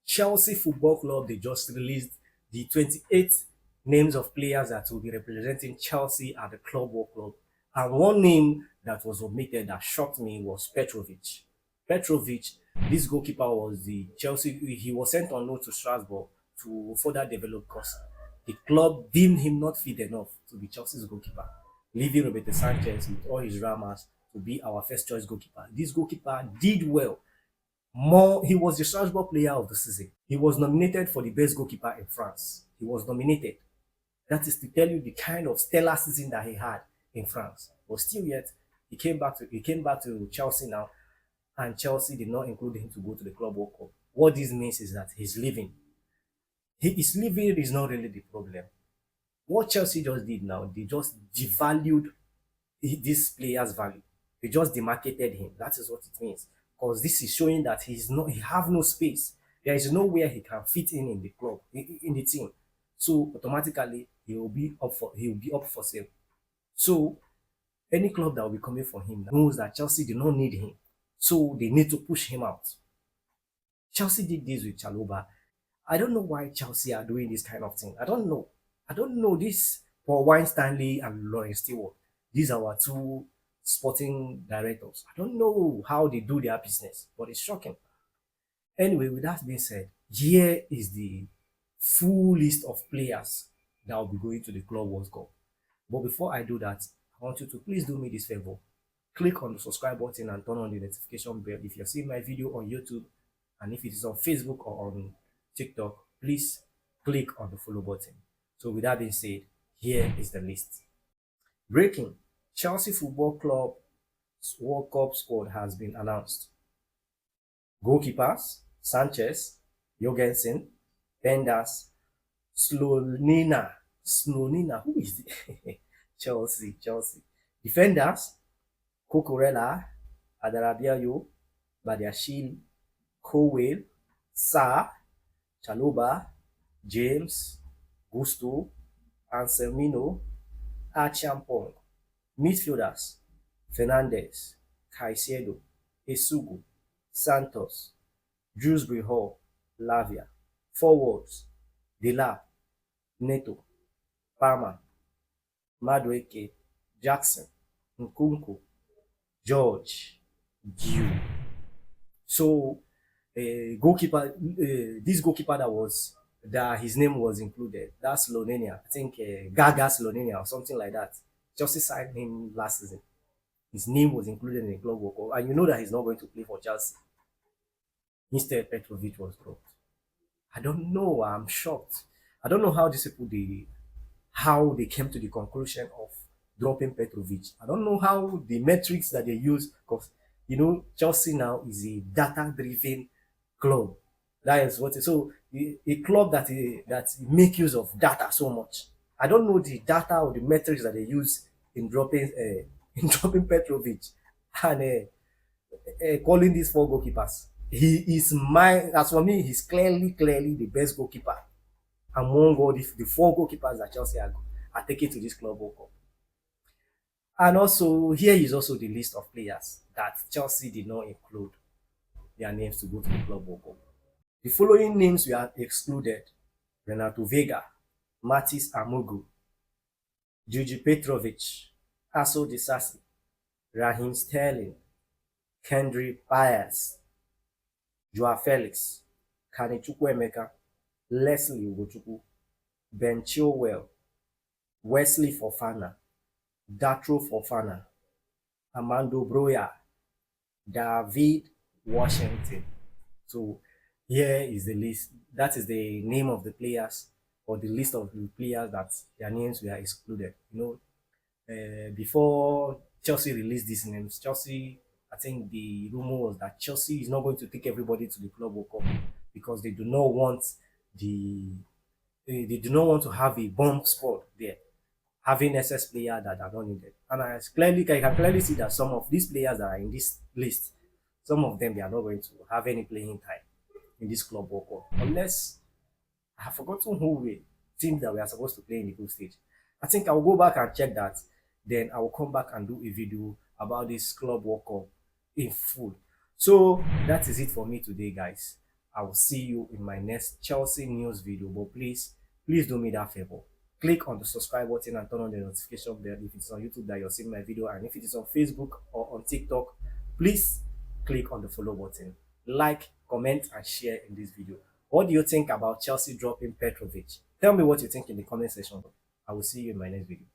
Chelsea Football Club, they just released the 28 names of players that will be representing Chelsea at the Club World Cup. And one name that was omitted that shocked me was Petrovic. Petrovic, this goalkeeper was the Chelsea, he was sent on loan to Strasbourg to further develop because the club deemed him not fit enough to be Chelsea's goalkeeper, leaving Roberto Sanchez with all his dramas to be our first choice goalkeeper. This goalkeeper did well. More, he was the Strasbourg player of the season. He was nominated for the best goalkeeper in France. He was nominated. That is to tell you the kind of stellar season that he had in France. But still yet, he came back to Chelsea now, and Chelsea did not include him to go to the Club World Cup. What this means is that he's leaving. His leaving is not really the problem. What Chelsea just did now, they just devalued this player's value. They just demarketed him. That is what it means. Because this is showing that he have no space. There is nowhere he can fit in the club, in the team. So automatically he will be up for sale. So any club that will be coming for him knows that Chelsea do not need him. So they need to push him out. Chelsea did this with Chaloba. I don't know why Chelsea are doing this kind of thing. I don't know. I don't know this for Wayne Stanley and Lawrence Stewart. These are our two sporting directors. I don't know how they do their business, but it's shocking. Anyway, with that being said, here is the full list of players that will be going to the Club World Cup. But before I do that, I want you to please do me this favor. Click on the subscribe button and turn on the notification bell if you're seeing my video on YouTube, and if it is on Facebook or on TikTok, please click on the follow button. So with that being said, here is the list. Breaking: Chelsea Football Club World Cup squad has been announced. Goalkeepers: Sanchez, Jorgensen, Penders, Slonina, who is it? Chelsea. Defenders: Cucurella, Adarabiayo, Badiashile, Cowell, Sarr, Chalobah, James, Gusto, Anselmino, Achampong. Midfielders: Fernandes, Caicedo, Esugu, Santos, Dewsbury Hall, Lavia. Forwards: Delap, Neto, Palmer, Madueke, Jackson, Nkunku, George, Dew. So, this goalkeeper that his name was included, that's Slonenia. I think Gaga Slonenia or something like that. Chelsea signed him last season. His name was included in the club work, and you know that he's not going to play for Chelsea. Instead, Petrovic was dropped. I don't know. I'm shocked. I don't know how these people how they came to the conclusion of dropping Petrovic. I don't know how the metrics that they use, because Chelsea now is a data-driven club. That is what. So a club that make use of data so much. I don't know the data or the metrics that they use in dropping in dropping Petrovic and calling these four goalkeepers. He is as for me, he's clearly the best goalkeeper among all the four goalkeepers that Chelsea are taking to this club World Cup. And also, here is also the list of players that Chelsea did not include their names to go to the club World Cup. The following names were excluded: Renato Vega, Matis Amugu, Gigi Petrovic, Aso Disasi, Raheem Sterling, Kendry Piers, Joao Felix, Kanichukwu Emeka, Leslie Ugochukwu, Ben Chilwell, Wesley Fofana, Datro Fofana, Armando Broya, David Washington. So here is the list. That is the name of the players, or the list of the players that their names were excluded. Before Chelsea released these names, I think the rumor was that Chelsea is not going to take everybody to the Club World Cup because they do not want to have a bomb squad there, having SS players that are not needed. And I can clearly see that some of these players that are in this list, some of them, they are not going to have any playing time in this Club World Cup, unless I have forgotten who we teams that we are supposed to play in the group stage. I think I will go back and check that. Then I will come back and do a video about this Club World Cup in full. So that is it for me today, guys. I will see you in my next Chelsea news video. But please do me that favor. Click on the subscribe button and turn on the notification bell if it's on YouTube that you're seeing my video, and if it is on Facebook or on TikTok, please click on the follow button. Like, comment, and share in this video. What do you think about Chelsea dropping Petrovic? Tell me what you think in the comment section. I will see you in my next video.